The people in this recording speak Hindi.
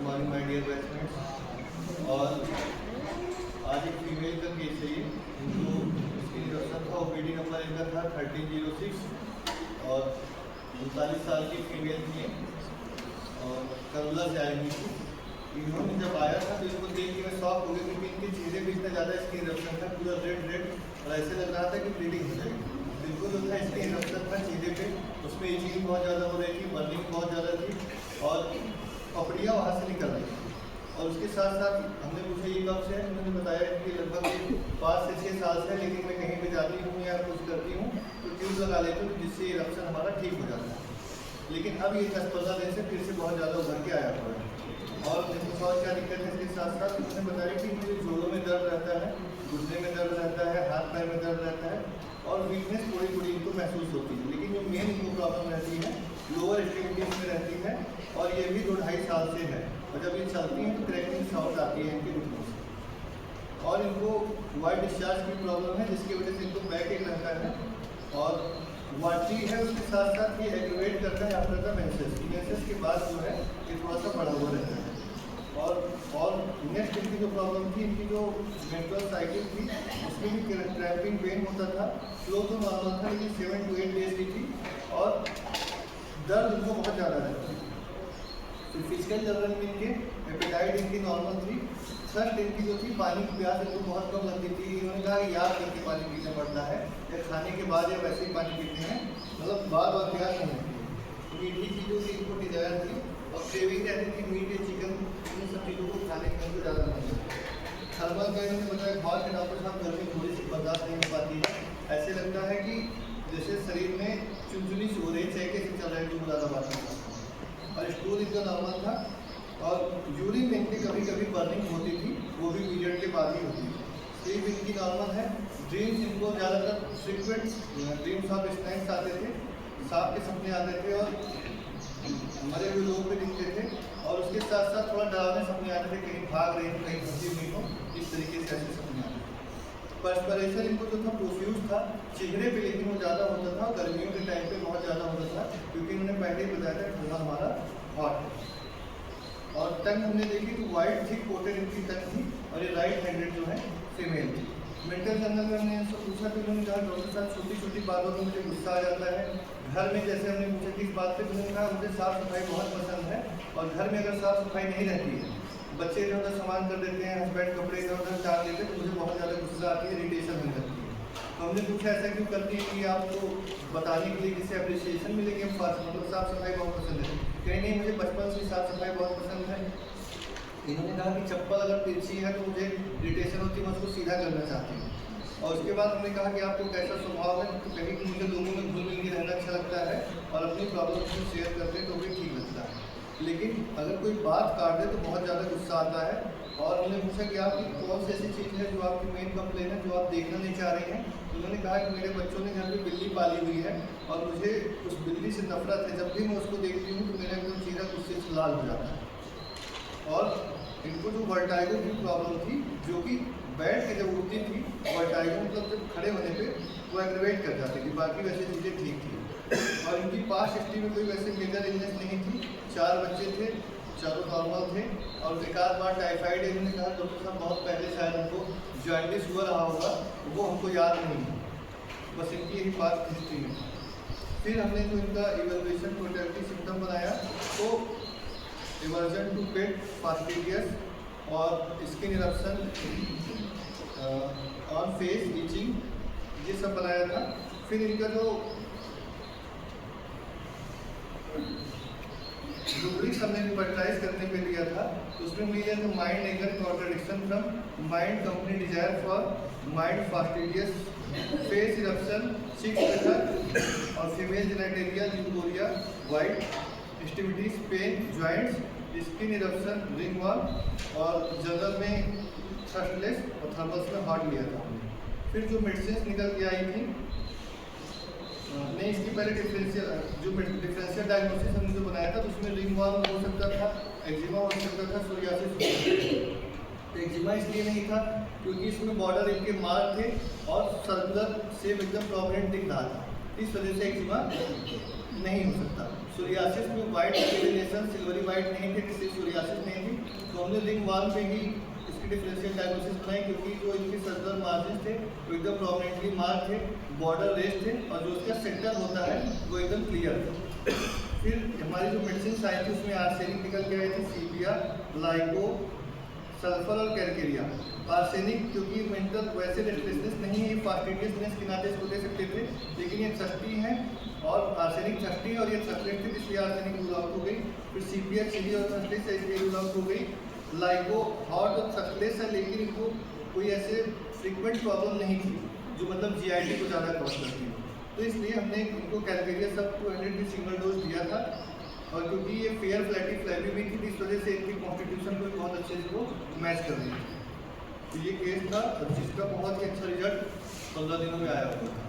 Morning my dear batchmates. और आज एक फीमेल का केस है ये, इनको इसकी निरक्षण था। ओपीडी नंबर इनका था 1306 और 39 साल की फीमेल थी और करुला से आई हुई थी। इन्होंने जब आया था तो इसको देख के मैं शॉक हो गया क्योंकि इनके चेहरे पे इतना ज़्यादा इसकी निरक्षण था, पूरा रेड और ऐसे लग रहा था कि ब्लीडिंग हो जाएगी। बिल्कुल जो था इसकी निरक्षण था चेहरे पे, उसमें इचिंग बहुत ज़्यादा हो रही थी, बर्निंग बहुत ज़्यादा थी और पपड़ियाँ वहाँ से निकल रही थी। और उसके साथ साथ हमने पूछा ये कब से है, उन्होंने बताया कि लगभग 5 से 6 साल से, लेकिन मैं कहीं पे जाती हूँ या कुछ करती हूँ तो ट्यूब लगा लेती हूँ जिससे इरप्शन हमारा ठीक हो जाता है। लेकिन अब ये 10-15 दिन से फिर से बहुत ज़्यादा उभर के आया हुआ है। और कुछ और क्या दिक्कत है इसके साथ साथ उन्होंने बताया कि मुझे जोड़ों में दर्द रहता है, घुटने में दर्द रहता है, हाथ पैर में दर्द रहता है और वीकनेस थोड़ी इनको महसूस होती है। लेकिन जो मेन इनको प्रॉब्लम रहती है लोअर एक्सट्रीमिटीज में रहती है और ये भी 2-2.5 साल से है। और जब ये चलती हैं तो क्रैकिंग साउंड आती है इनके घुटनों से। और इनको वाइट डिस्चार्ज की प्रॉब्लम है जिसकी वजह से इनको बैक एक रहता है और वाटरी है। उसके साथ साथ ये एग्रीवेट करता है आफ्टर द मेंसेस के बाद जो है ये थोड़ा सा बढ़ा हुआ रहता है। और नेक्स्ट इनकी जो प्रॉब्लम थी, इनकी जो मेंस्ट्रुअल साइकिल थी उसमें भी क्रैम्पिंग पेन होता था। फ्लो तो नॉर्मल था लेकिन 7 to 8 डेज की थी और दर्द इनको बहुत ज़्यादा रहता है। फिर फिजिकल डेवलपमेंट इनके एपेटाइट इनकी नॉर्मल थी। थर्स्ट इनकी जो थी पानी की प्यास इनको बहुत कम लगती थी। इन्होंने कहा कि याद करके पानी पीना पड़ता है या खाने के बाद या वैसे ही पानी पीते हैं, मतलब बार बार प्यास नहीं लगती है। मीठी चीज़ों की इनको डिजायर थी और क्रेविंग रहती थी मीट या चिकन, इन सब चीज़ों को खाने के लिए ज़्यादा नहीं है। थर्मल का इन्होंने बताया बहुत के डॉक्टर साहब गर्मी थोड़ी सी बर्दाश्त नहीं हो पाती है। ऐसे लगता है कि जैसे शरीर में चुनचुनी सी हो रही है, चेके से चल रही है, ज़्यादा बात नहीं। और स्टूल इनका नॉर्मल था और यूरिन में इनकी कभी कभी बर्निंग होती थी, वो भी पीरियड के बाद ही होती थी। स्लीप इनकी नॉर्मल है। ड्रीम्स इनको ज़्यादातर फ्रिक्वेंट ड्रीम्स ऑफ स्नैक्स आते थे, सांप के सपने आते थे और मरे हुए लोगों पे दिखते थे। और उसके साथ साथ थोड़ा डरावने सपने आते थे, कहीं भाग रही थी, कहीं फंसी हुई हो, इस तरीके से ऐसे सपने आते थे। पर्सपिरेशन इनको जो था प्रोफ्यूज था चेहरे पे, लेकिन वो ज़्यादा होता था गर्मियों के टाइम पे बहुत ज़्यादा होता था क्योंकि उन्होंने पहले ही बताया था ठंडा हमारा हॉट है। और टंग हमने देखी तो वाइट थिक कोटेड इनकी टंग थी और ये राइट हैंडेड जो है फीमेल थी। मेंटल जर्नल में हमने इनको पूछा तो उन्होंने कहा डॉक्टर साहब छोटी बातों में मुझे गुस्सा आ जाता है। घर में जैसे हमने पूछा किस बात पे, उन्होंने कहा मुझे साफ़ सफाई बहुत पसंद है और घर में अगर साफ़ सफाई नहीं रहती है, बच्चे इधर उधर सामान कर देते हैं, हस्बैंड कपड़े इधर उधर डाल देते हैं तो मुझे बहुत ज़्यादा गुस्सा आती है, इरिटेशन हो जाती है। तो हमने पूछा ऐसा क्यों करती है कि आपको बताने के लिए जिससे अप्रिसिएशन मिलेगी, हम मतलब साफ़ सफाई बहुत पसंद है। कहीं नहीं, मुझे बचपन से साफ़ सफाई बहुत पसंद है। इन्होंने कहा कि चप्पल अगर तिरछी है तो मुझे इरिटेशन होती है, मैं उसको सीधा करना चाहती हूँ। और उसके बाद हमने कहा कि आपको कैसा स्वभाव है, तो कहीं कि मुझे लोगों में घुल मिल के रहना अच्छा लगता है और अपनी प्रॉब्लम को शेयर करते हैं तो भी ठीक लगता है, लेकिन अगर कोई बात काट दे तो बहुत ज़्यादा गुस्सा आता है। और हमने पूछा कि आपकी कौन सी ऐसी चीज़ है जो आपकी मेन कंप्लेन है, जो आप देखना नहीं चाह रही हैं। तो उन्होंने कहा कि मेरे बच्चों ने घर में बिल्ली पाली हुई है और मुझे उस बिल्ली से नफरत है। जब भी मैं उसको देखती हूँ तो मेरा एकदम चेहरा गुस्से से लाल हो जाता है। और इनको जो वर्टाइगो की प्रॉब्लम थी, जो कि बैठ के जब उठती थी, वर्टाइगो मतलब जब खड़े होने पे वो एग्रीवेट कर जाती थी, बाकी वैसे चीज़ें ठीक थी। और इनकी पास्ट हिस्ट्री में कोई वैसे मेजर इलनेस नहीं थी। 4 बच्चे थे, चारों नॉर्मल थे और एक आध बार टाइफाइड है। इन्होंने कहा डॉक्टर साहब बहुत पहले शायद उनको जॉन्डिस हुआ रहा होगा, वो हमको याद नहीं है, बस इनकी यही पास्ट हिस्ट्री में। फिर हमने जो इनका इवेल्युएशन टोटलिटी सिम्टम बनाया तो एवर्जन टू पेट, फास्टिडियस और skin eruption on face, itching, ये सब बनाया था। फिर इनका जो रूब्रिक्स हमने रिवर्टाइज करने पे दिया था तो उसमें मिला तो mind anger contradiction from mind company desire for mind fastidious, face eruption, cheek pressure और female genitalia leucorrhoea, white extremities, pain, joints, skin eruption, ring worm और जनरल में थ्रस्टलेस और थर्मल्स में हॉट लिया था। फिर जो मेडिसिन निकल के आई थी नहीं, इसकी पहले डिफरेंशियल डायग्नोसिस हमने जो बनाया था तो उसमें रिंग वॉर्म हो सकता था, एक्जिमा हो सकता था, सोरियासिस हो सकता था। तो एक्जिमा इसलिए नहीं था क्योंकि इसमें बॉर्डर इनके मार्क थे और सर्कुलर शेप एकदम प्रोमिनेंट दिख रहा था, इस वजह से एक्जिमा नहीं हो सकता। सोरियासिस में वाइट कॉम्बिनेशन सिल्वरी वाइट नहीं थे, इसलिए सोरियासिस नहीं थी। हमने रिंग 1 पे ही इसकी डिफरेंशियल डायग्नोसिस बनाई, क्योंकि जो इनके सर्कुलर मार्जिन थे वो एकदम प्रोमिनेंटली मार्क थे, बॉर्डर रेस थे, और जो उसका सेक्टर होता है वो एकदम क्लियर था। फिर हमारी जो मेडिसिन आई थी उसमें आर्सेनिक निकल के आई थी, सीपिया, लाइको, सल्फर और कैलकेरिया। आर्सेनिक क्योंकि मेंटल वैसे रेस्टलेसनेस नहीं है, फास्टिडियसनेस के नाते इसको दे सकते थे, लेकिन ये सस्ती है और आर्सेनिक सस्ती है और ये सस्टेट थी, इसलिए आर्सेनिक रूल आउट हो गई। फिर सीपिया चिली और सस्टेट से इसलिए रूल आउट हो गई। लाइको हॉट और सस्टेट है, लेकिन इनको कोई ऐसे फ्रिक्वेंट प्रॉब्लम नहीं थी जो मतलब जीआईटी को ज़्यादा कॉज करती है, तो इसलिए हमने इनको कैलकेरिया सब 200 भी सिंगल डोज दिया था। और क्योंकि ये फेयर फ्लैटी फ्लैबी भी थी, इस वजह से इनकी कॉन्स्टिट्यूशन को बहुत अच्छे से वो मैच कर रही है। तो ये केस था जिसका बहुत ही अच्छा रिजल्ट 15 दिनों में आया हुआ था।